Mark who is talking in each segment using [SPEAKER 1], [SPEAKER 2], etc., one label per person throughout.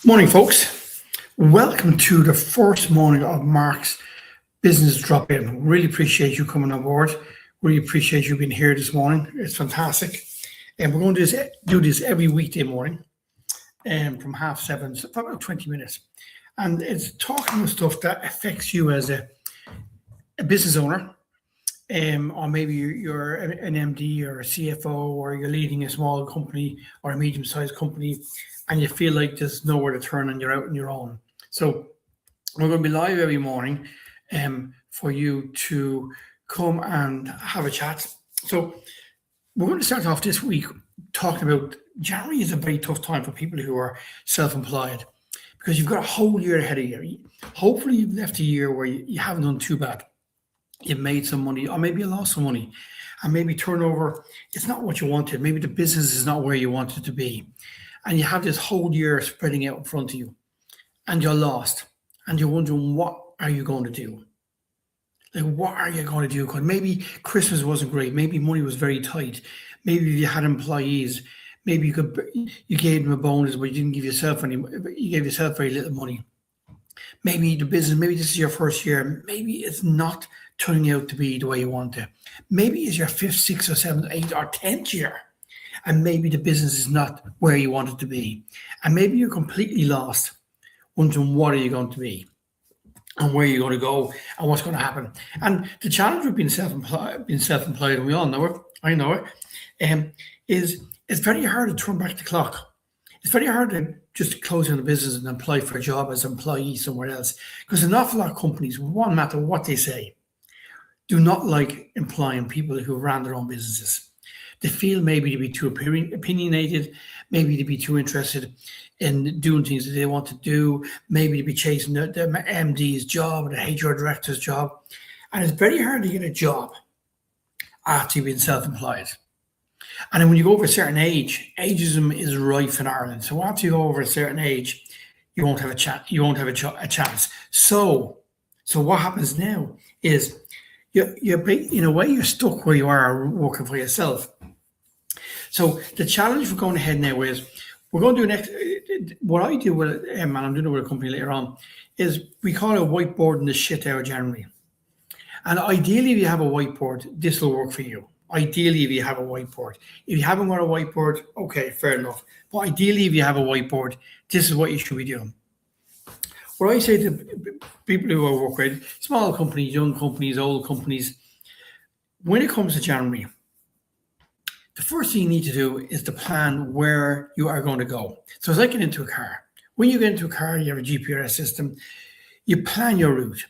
[SPEAKER 1] Morning, folks. Welcome to the first morning of Mark's Business Drop In. Really appreciate you coming on board. Really appreciate you being here this morning. It's fantastic. And we're going to do this every weekday morning from 6:30, so for about 20 minutes. And it's talking about stuff that affects you as a business owner, or maybe you're an MD or a CFO, or you're leading a small company or a medium-sized company, and you feel like there's nowhere to turn and you're out on your own. So we're going to be live every morning for you to come and have a chat. So we're going to start off this week talking about January is a very tough time for people who are self-employed, because you've got a whole year ahead of you. Hopefully you've left a year where you haven't done too bad. You've made some money, or maybe you lost some money, and maybe turnover is not what you wanted. Maybe the business is not where you want it to be. And you have this whole year spreading out in front of you, and you're lost, and you're wondering, what are you going to do? Like, what are you going to do? Because maybe Christmas wasn't great. Maybe money was very tight. Maybe you had employees. Maybe you gave them a bonus, but you didn't give yourself any. You gave yourself very little money. Maybe the business, maybe this is your first year. Maybe it's not turning out to be the way you want it. Maybe it's your 5th, 6th, or 7th, 8th, or 10th year. And maybe the business is not where you want it to be. And maybe you're completely lost, wondering what are you going to be and where you're going to go and what's going to happen. And the challenge with being self-employed, and we all know it, I know it, is it's very hard to turn back the clock. It's very hard to just close down the business and apply for a job as an employee somewhere else. Because an awful lot of companies, no matter what they say, do not like employing people who ran their own businesses. They feel maybe to be too opinionated, maybe to be too interested in doing things that they want to do, maybe to be chasing the MD's job or the HR director's job. And it's very hard to get a job after you've been self-employed. And then when you go over a certain age, ageism is rife in Ireland. So after you go over a certain age, you won't have a chance. So what happens now is you're in a way you're stuck where you are working for yourself. So the challenge for going ahead now is we're going to do what I do with and I'm doing it with a company later on, is we call it whiteboarding the shit out of January. And ideally, if you have a whiteboard, this will work for you. Ideally, if you have a whiteboard. If you haven't got a whiteboard, okay, fair enough. But ideally, if you have a whiteboard, this is what you should be doing. What I say to people who I work with, small companies, young companies, old companies, when it comes to January, the first thing you need to do is to plan where you are going to go. So it's like getting into a car. When you get into a car, you have a GPS system, you plan your route.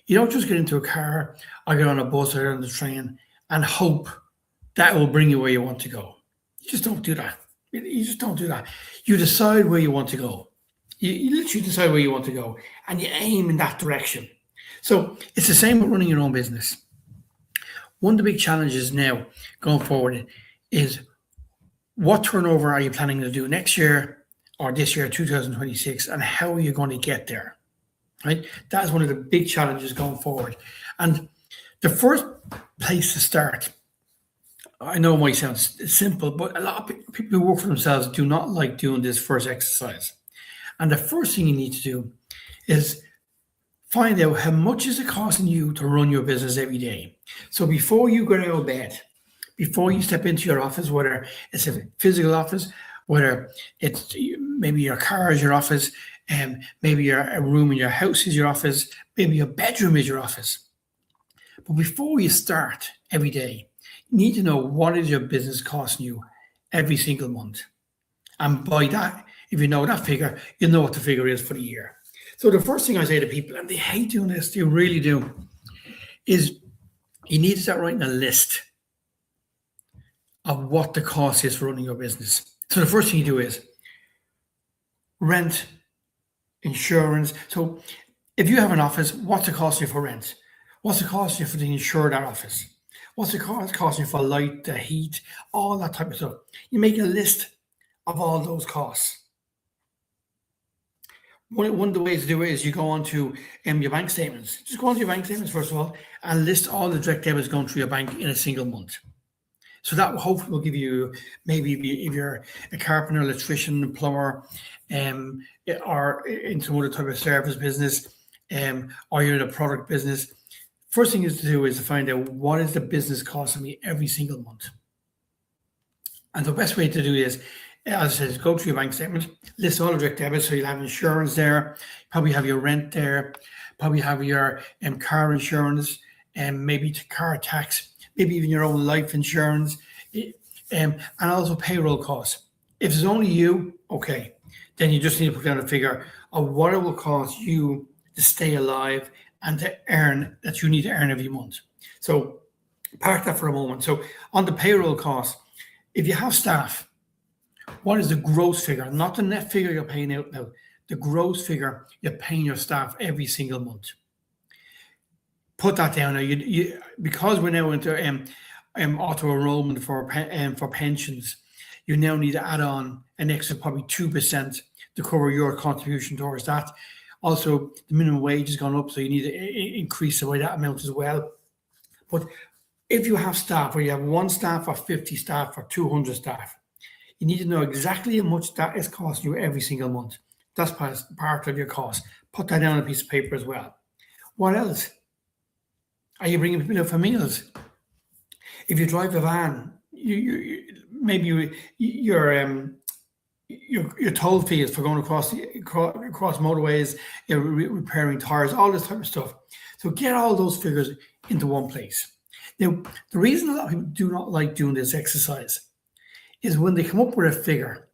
[SPEAKER 1] You don't just get into a car or get on a bus or on the train and hope that will bring you where you want to go. You just don't do that. You just don't do that. You decide where you want to go. You literally decide where you want to go and you aim in that direction. So it's the same with running your own business. One of the big challenges now going forward is, what turnover are you planning to do next year or this year, 2026, and how are you going to get there? Right? That is one of the big challenges going forward. And the first place to start, I know it might sound simple, but a lot of people who work for themselves do not like doing this first exercise. And the first thing you need to do is find out how much is it costing you to run your business every day. So before you get out of bed, before you step into your office, whether it's a physical office, whether it's maybe your car is your office, and maybe a room in your house is your office, maybe your bedroom is your office. But before you start every day, you need to know what is your business costing you every single month. And by that, if you know that figure, you know what the figure is for the year. So the first thing I say to people, and they hate doing this, they really do, is you need to start writing a list of what the cost is for running your business. So the first thing you do is rent, insurance. So if you have an office, what's it cost you for rent? What's it cost you for to insure that office? What's it cost you for light, the heat, all that type of stuff? You make a list of all those costs. One of the ways to do it is you go on to your bank statements. Just go on to your bank statements, first of all, and list all the direct debits going through your bank in a single month. So that hopefully will give you, maybe if you're a carpenter, electrician, plumber, or in some other type of service business, or you're in a product business, first thing is to do is to find out what is the business costing me every single month. And the best way to do is, as I said, is go through your bank statement, list all the direct debits. So you'll have insurance there, probably have your rent there, probably have your car insurance, and maybe car tax, maybe even your own life insurance, and also payroll costs. If it's only you, okay, then you just need to put down a figure of what it will cost you to stay alive and to earn, that you need to earn every month. So park that for a moment. So on the payroll costs, if you have staff, what is the gross figure, not the net figure you're paying out now, the gross figure you're paying your staff every single month? Put that down now. Because we're now into auto enrollment for pensions, you now need to add on an extra probably 2% to cover your contribution towards that. Also, the minimum wage has gone up, so you need to increase it by that amount as well. But if you have staff, or you have 1 staff or 50 staff or 200 staff, you need to know exactly how much that is costing you every single month. That's part of your cost. Put that down on a piece of paper as well. What else? Are you bringing people out for meals? If you drive a van, maybe your toll fees for going across motorways, repairing tires, all this type of stuff. So get all those figures into one place. Now, the reason a lot of people do not like doing this exercise is when they come up with a figure,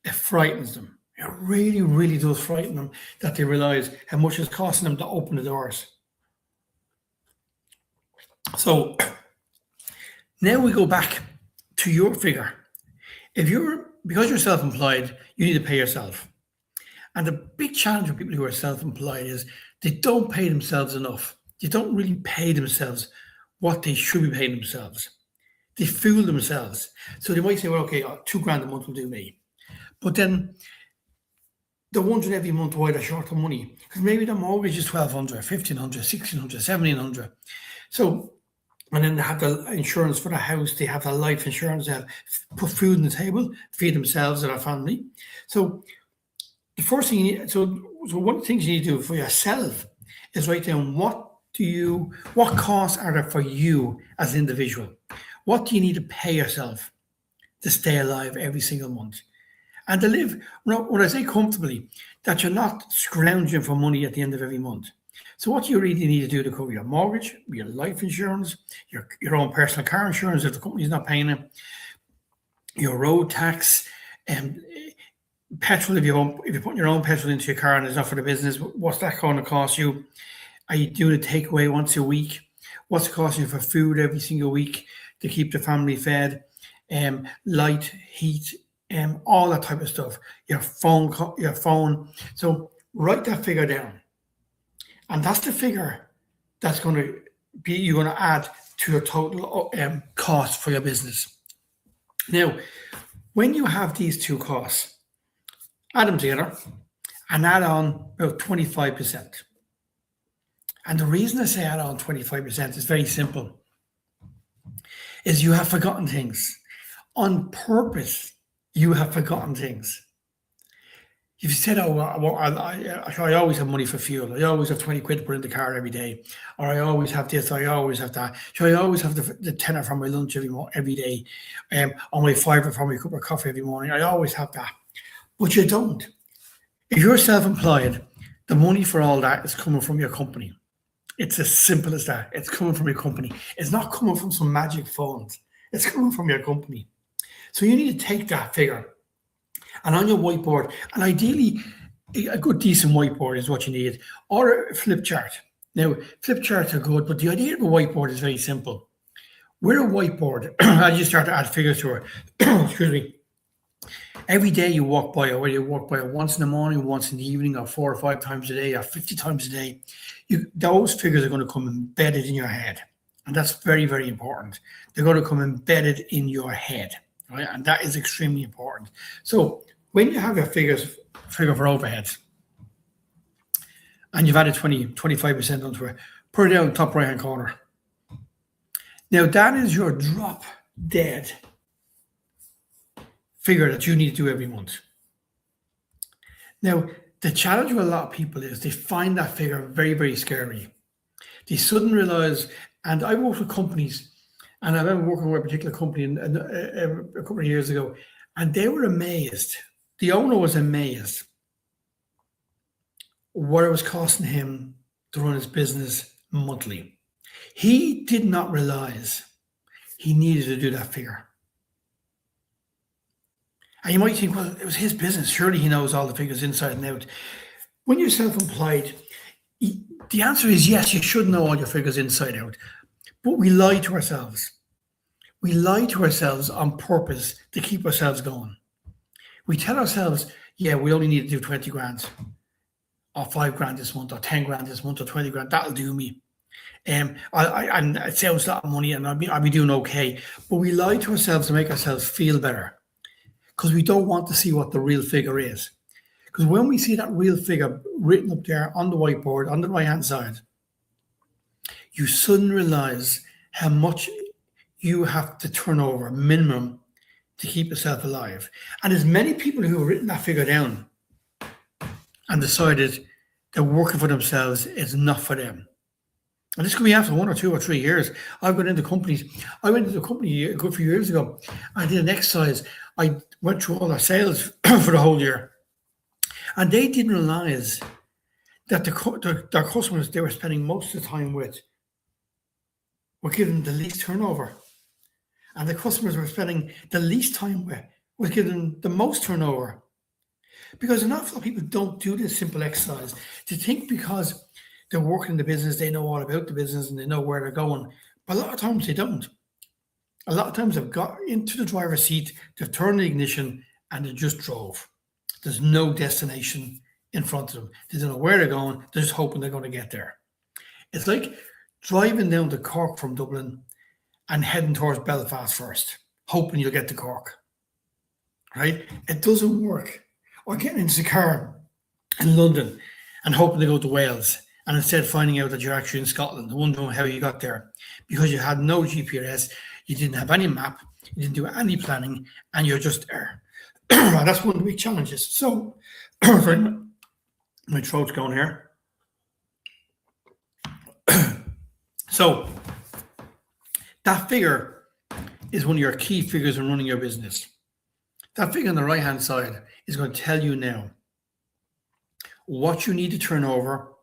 [SPEAKER 1] it frightens them. It really, really does frighten them, that they realize how much it's costing them to open the doors. So now we go back to your figure. Because you're self-employed, you need to pay yourself. And the big challenge with people who are self-employed is they don't pay themselves enough. They don't really pay themselves what they should be paying themselves. They fool themselves. So they might say, well, okay, $2,000 a month will do me. But then they're wondering every month why they're short of money. Because maybe their mortgage is $1,200, $1,500, $1,600, $1,700. So, and then they have the insurance for the house, they have the life insurance, they have put food on the table, feed themselves and their family. So the first thing you need, so one of the things you need to do for yourself is write down what costs are there for you as an individual? What do you need to pay yourself to stay alive every single month? And to live, when I say comfortably, that you're not scrounging for money at the end of every month. So what do you really need to do to cover your mortgage, your life insurance, your own personal car insurance if the company's not paying it, your road tax, and petrol if you're putting your own petrol into your car and it's not for the business, what's that going to cost you? Are you doing a takeaway once a week? What's it costing you for food every single week to keep the family fed? Light, heat, all that type of stuff. Your phone. So write that figure down. And that's the figure that's going to be, you're going to add to your total cost for your business. Now, when you have these two costs, add them together and add on about 25%. And the reason I say add on 25% is very simple. Is you have forgotten things. On purpose, you have forgotten things. If you said, oh, I always have money for fuel. I always have 20 quid to put in the car every day. Or I always have this, I always have that. So I always have the tenner for my lunch every day. Or my fiver for my cup of coffee every morning. I always have that. But you don't. If you're self-employed, the money for all that is coming from your company. It's as simple as that. It's coming from your company. It's not coming from some magic funds. It's coming from your company. So you need to take that figure. And on your whiteboard, and ideally, a good decent whiteboard is what you need, or a flip chart. Now, flip charts are good, but the idea of a whiteboard is very simple. With a whiteboard, as you start to add figures to it, excuse me, every day you walk by, or whether you walk by it once in the morning, once in the evening, or 4 or 5 times a day, or 50 times a day, those figures are going to come embedded in your head. And that's very, very important. They're going to come embedded in your head, right? And that is extremely important. So when you have your figure for overheads, and you've added 25% onto it, put it down top right-hand corner. Now that is your drop dead figure that you need to do every month. Now, the challenge with a lot of people is they find that figure very, very scary. They suddenly realize, and I work with companies, and I remember working with a particular company a couple of years ago, and they were amazed. The owner was amazed what it was costing him to run his business monthly. He did not realize he needed to do that figure. And you might think, well, it was his business. Surely he knows all the figures inside and out. When you're self-employed, the answer is yes, you should know all your figures inside out. But we lie to ourselves. We lie to ourselves on purpose to keep ourselves going. We tell ourselves, yeah, we only need to do 20 grand or 5 grand this month or 10 grand this month or 20 grand. That'll do me. And it sounds a lot of money and I'll be doing okay. But we lie to ourselves to make ourselves feel better because we don't want to see what the real figure is. Because when we see that real figure written up there on the whiteboard on the right-hand side, you suddenly realize how much you have to turn over minimum to keep yourself alive. And there's many people who have written that figure down and decided that working for themselves is not for them. And this could be after 1 or 2 or 3 years. I've got into companies. I went into a company a good few years ago. I did an exercise. I went through all their sales for the whole year. And they didn't realize that their customers they were spending most of the time with were giving the least turnover. And the customers were spending the least time with was giving the most turnover. Because an awful lot of people don't do this simple exercise. They think because they're working in the business, they know all about the business and they know where they're going. But a lot of times they don't. A lot of times they've got into the driver's seat, they've turned the ignition and they just drove. There's no destination in front of them. They don't know where they're going. They're just hoping they're going to get there. It's like driving down to Cork from Dublin and heading towards Belfast first, hoping you'll get to Cork, right? It doesn't work. Or getting into the car in London and hoping to go to Wales and instead finding out that you're actually in Scotland, wondering how you got there because you had no GPS, you didn't have any map, you didn't do any planning, and you're just there. That's one of the big challenges. So, sorry, my throat's going here. So, that figure is one of your key figures in running your business. That figure on the right-hand side is going to tell you now what you need to turn over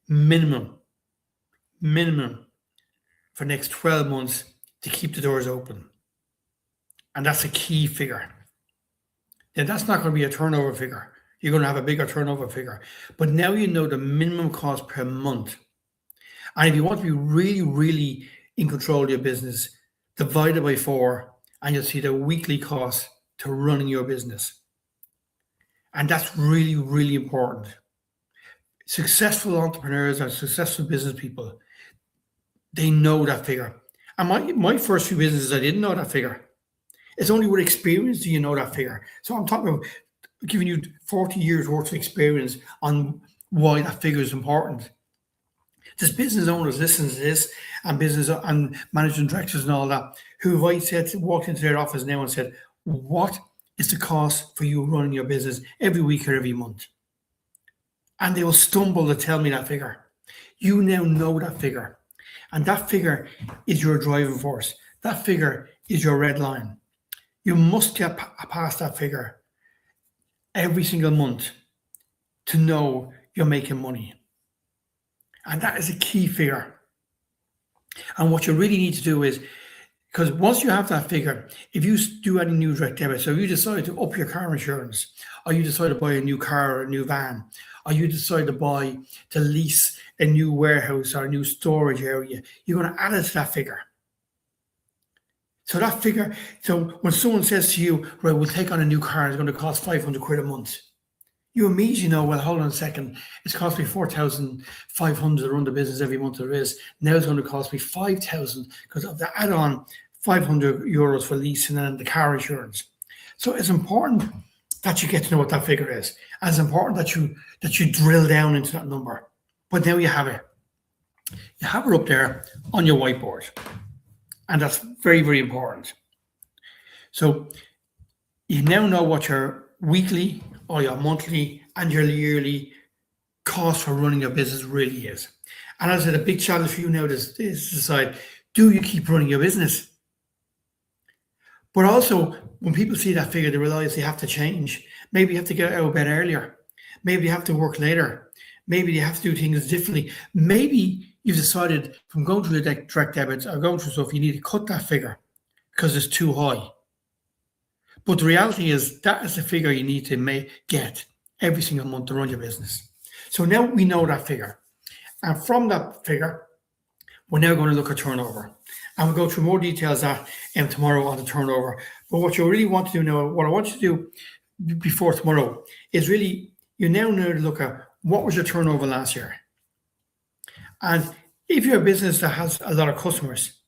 [SPEAKER 1] minimum for the next 12 months to keep the doors open. And that's a key figure. Now, that's not going to be a turnover figure. You're going to have a bigger turnover figure. But now you know the minimum cost per month. And if you want to be really, really in control of your business, divide it by 4 and you'll see the weekly cost to running your business. And that's really, really important. Successful entrepreneurs and successful business people, they know that figure. And my first few businesses, I didn't know that figure. It's only with experience do you know that figure. So I'm talking about giving you 40 years worth of experience on why that figure is important. There's business owners listening to this and business and managing directors and all that who I said walked into their office now and said, what is the cost for you running your business every week or every month? And they will stumble to tell me that figure. You now know that figure. And that figure is your driving force. That figure is your red line. You must get past that figure every single month to know you're making money. And that is a key figure. And what you really need to do is, because once you have that figure, if you do any new direct debit, so you decide to up your car insurance, or you decide to buy a new car or a new van, or you decide to lease a new warehouse or a new storage area, you're going to add it to that figure. So that figure, so when someone says to you, right, we'll take on a new car, it's going to cost 500 quid a month. You immediately know, well, hold on a second, it's cost me 4,500 to run the business every month there is. Now it's going to cost me 5,000 because of the add-on 500 euros for leasing and the car insurance. So it's important that you get to know what that figure is. And it's important that you drill down into that number. But now you have it. You have it up there on your whiteboard. And that's very, very important. So you now know what your weekly or your monthly and your yearly cost for running your business really is. And as I said, a big challenge for you now is to decide, do you keep running your business? But also, when people see that figure, they realize they have to change. Maybe you have to get out of bed earlier. Maybe you have to work later. Maybe you have to do things differently. Maybe you've decided from going through the direct debits or going through stuff, you need to cut that figure because it's too high. But the reality is that is the figure you need to get every single month to run your business. So now we know that figure. And from that figure, we're now going to look at turnover. And we'll go through more details that tomorrow on the turnover. But what you really want to do now, what I want you to do before tomorrow is really, you now know to look at what was your turnover last year. And if you're a business that has a lot of customers,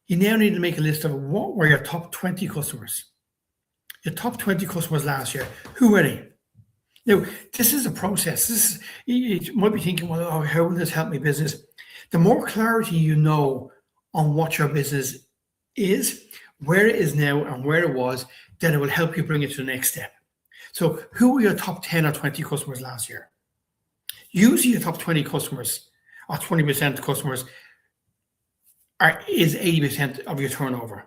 [SPEAKER 1] you now need to make a list of what were your top 20 customers. Your top 20 customers last year, who were they? Now, this is a process. You might be thinking, well, how will this help my business? The more clarity you know on what your business is, where it is now and where it was, then it will help you bring it to the next step. So who were your top 10 or 20 customers last year? Usually your top 20 customers or 20% of customers is 80% of your turnover.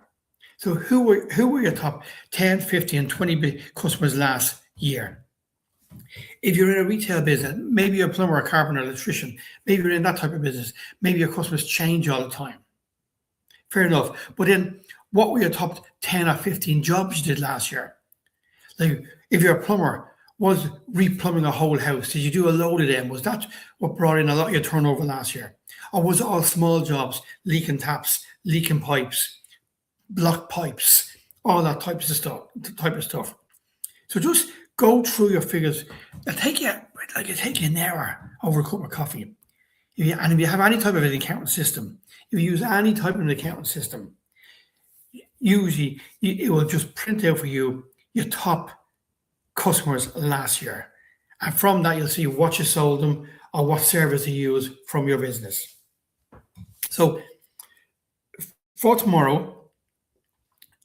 [SPEAKER 1] So who were your top 10, 50, and 20 customers last year? If you're in a retail business, maybe you're a plumber, a carpenter, electrician, maybe you're in that type of business, maybe your customers change all the time. Fair enough. But then what were your top 10 or 15 jobs you did last year? Like if you're a plumber, was replumbing a whole house? Did you do a load of them? Was that what brought in a lot of your turnover last year? Or was it all small jobs, leaking taps, leaking pipes, blocked pipes, all that type of stuff? So just go through your figures. It'll take you an hour over a cup of coffee. If you have any type of an accounting system, if you use any type of an accounting system, usually it will just print out for you your top customers last year. And from that, you'll see what you sold them or what service you use from your business. So for tomorrow,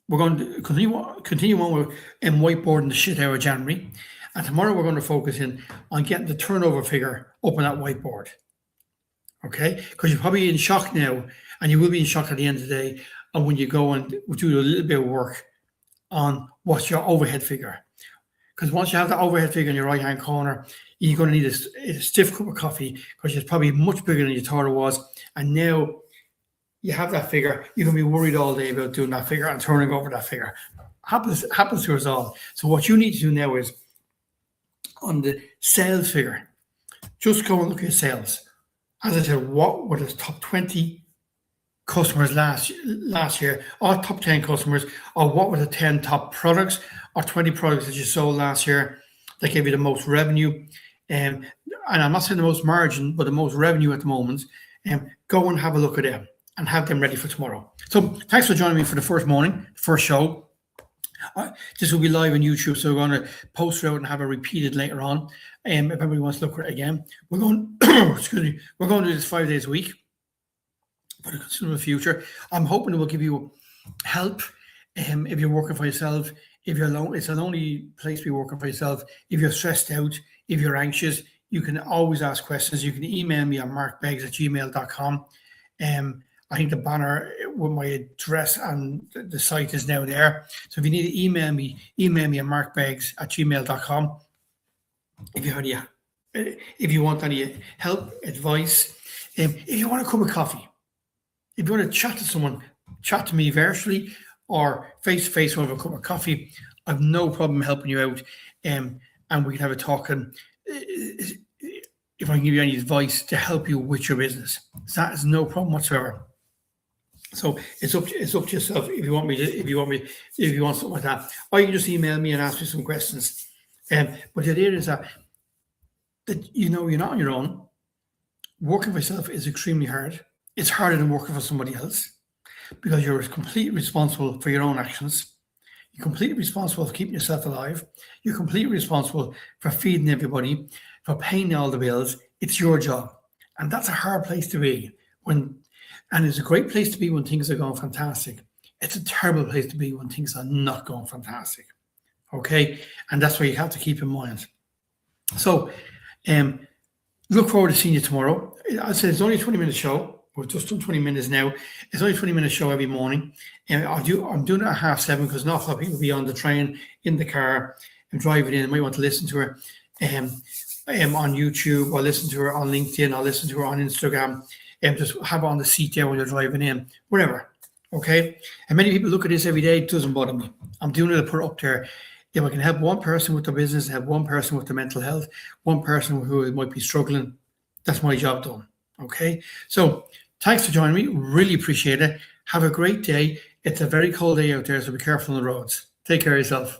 [SPEAKER 1] we're going to continue on with whiteboarding the shit out of January. And tomorrow we're going to focus in on getting the turnover figure up on that whiteboard. Okay? Because you're probably in shock now, and you will be in shock at the end of the day. And when you go and do a little bit of work on what's your overhead figure. Because once you have the overhead figure in your right-hand corner, you're going to need a stiff cup of coffee because it's probably much bigger than you thought it was. And now you have that figure, you're going to be worried all day about doing that figure and turning over that figure. Happens to us all. So what you need to do now is on the sales figure, just go and look at sales. As I said, what were the top 20 customers last year, or top 10 customers, or what were the 10 top products or 20 products that you sold last year that gave you the most revenue? And I'm not saying the most margin, but the most revenue at the moment. Go and have a look at them and have them ready for tomorrow. So thanks for joining me for the first show. This will be live on YouTube, so we're going to post it out and have it repeated later on. If everybody wants to look at it again, we're going we're going to do this 5 days a week for the considerable future. I'm hoping it will give you help if you're working for yourself. If you're alone, it's a lonely place to be working for yourself. If you're stressed out, if you're anxious, you can always ask questions. You can email me at markbeggs@gmail.com. I think the banner with my address and the site is now there. So if you need to email me at markbeggs@gmail.com. If you want any help, advice, if you want a cup of coffee, if you want to chat to someone, chat to me virtually or face-to-face over a cup of coffee. I have no problem helping you out, and we can have a talk. And if I can give you any advice to help you with your business, that is no problem whatsoever. So it's up to yourself if you want something like that, or you can just email me and ask me some questions. But the idea is that you're not on your own. Working for yourself is extremely hard. It's harder than working for somebody else because you're completely responsible for your own actions. You're completely responsible for keeping yourself alive. You're completely responsible for feeding everybody, for paying all the bills. It's your job. And that's a hard place to be when And it's a great place to be when things are going fantastic. It's a terrible place to be when things are not going fantastic. Okay. And that's what you have to keep in mind. So, look forward to seeing you tomorrow. I said it's only a 20-minute show. We've just done 20 minutes now. It's only a 20-minute show every morning. And I'm doing it at 7:30 because not a lot of people will be on the train, in the car, and driving in. They might want to listen to her on YouTube, or listen to her on LinkedIn, or listen to her on Instagram, and just have her on the seat there when you're driving in, whatever. Okay. And many people look at this every day. It doesn't bother me. I'm doing it to put it up there. If I can help one person with their business, help one person with their mental health, one person who might be struggling, that's my job done. Okay. So thanks for joining me. Really appreciate it. Have a great day. It's a very cold day out there, so be careful on the roads. Take care of yourself.